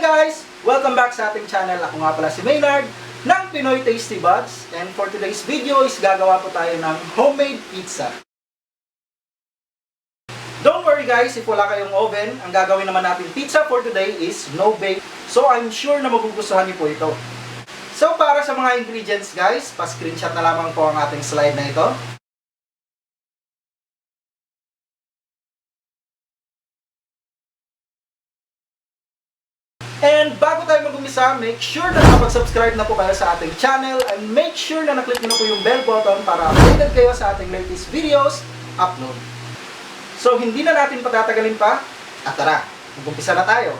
guys! Welcome back sa ating channel. Ako nga pala si Maynard ng Pinoy Tasty Buds. And for today's video is gagawa po tayo ng homemade pizza. Don't worry guys, if wala kayong oven, ang gagawin naman natin pizza for today is no bake. So I'm sure na magugustuhan niyo po ito. So para sa mga ingredients guys, pa-screenshot na lamang po ang ating slide na ito. And bago tayo mag-umisa, make sure na nakapag-subscribe na po kayo sa ating channel and make sure na naklik nyo na po yung bell button para updated kayo sa ating latest videos upload. So hindi na natin patatagalin pa at tara, mag-umpisa na tayo.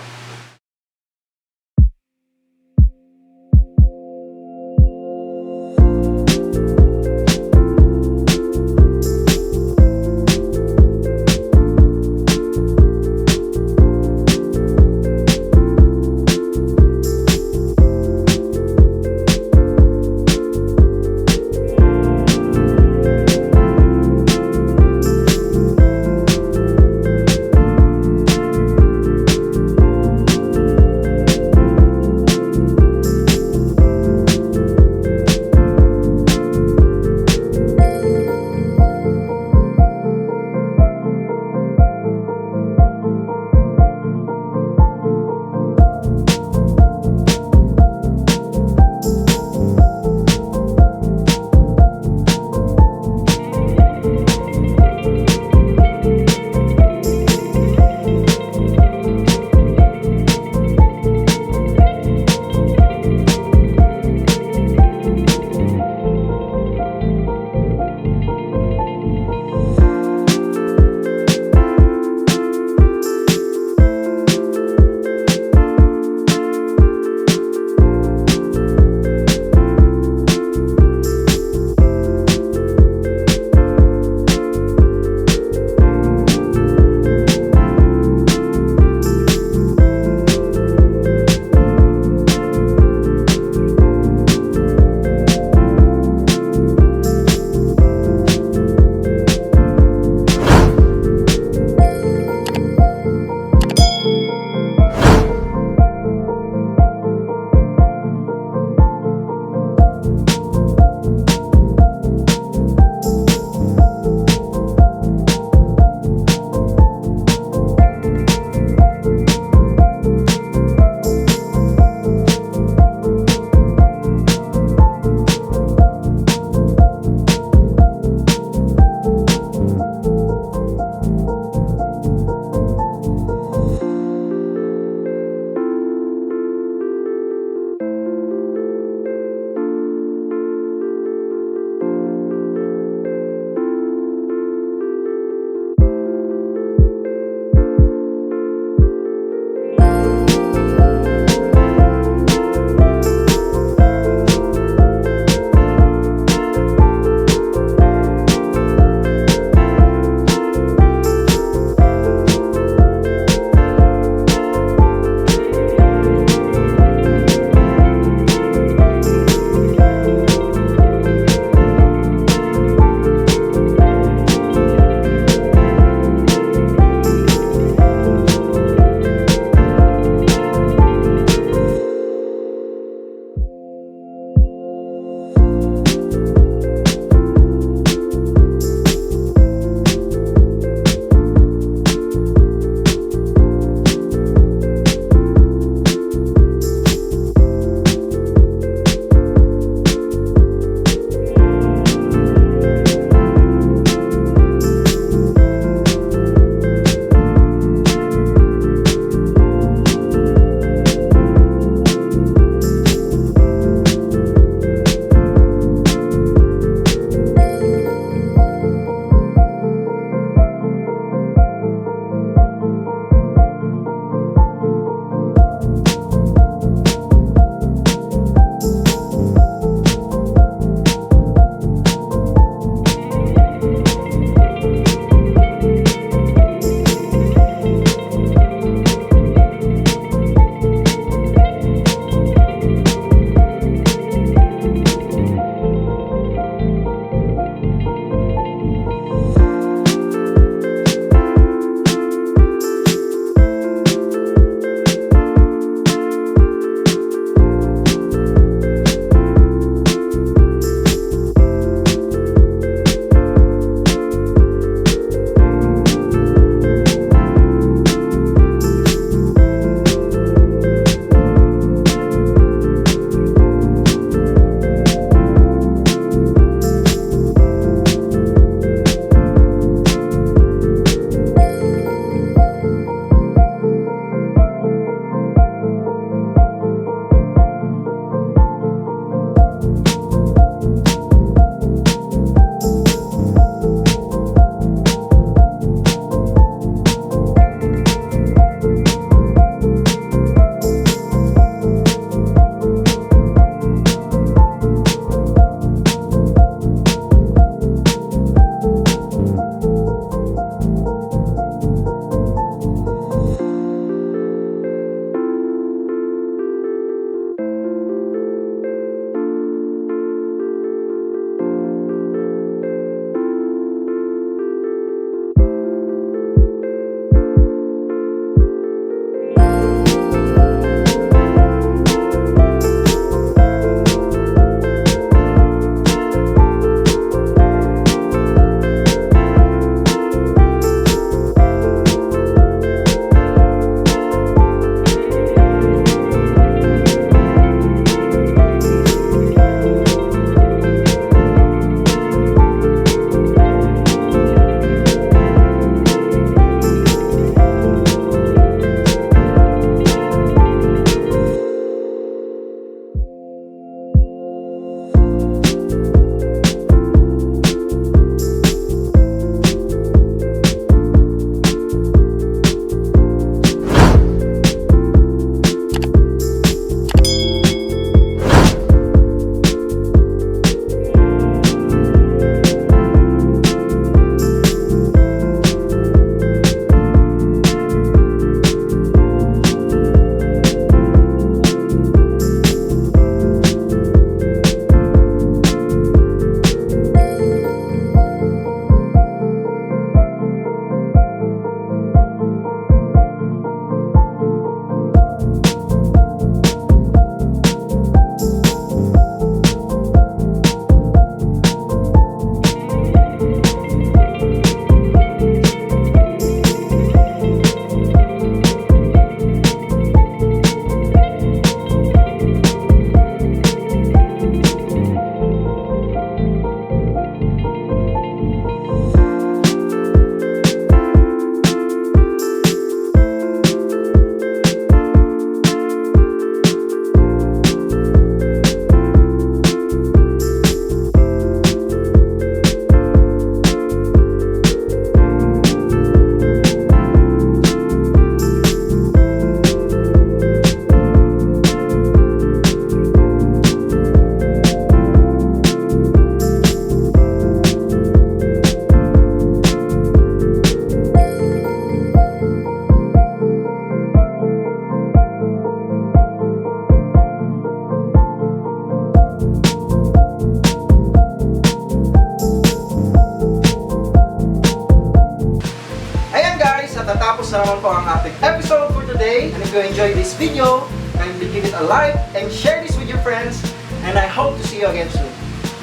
po ang ating episode for today. And if you enjoyed this video, kindly give it a like and share this with your friends. And I hope to see you again soon.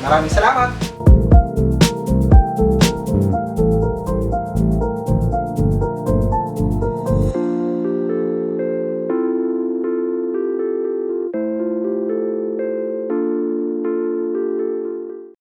Maraming salamat!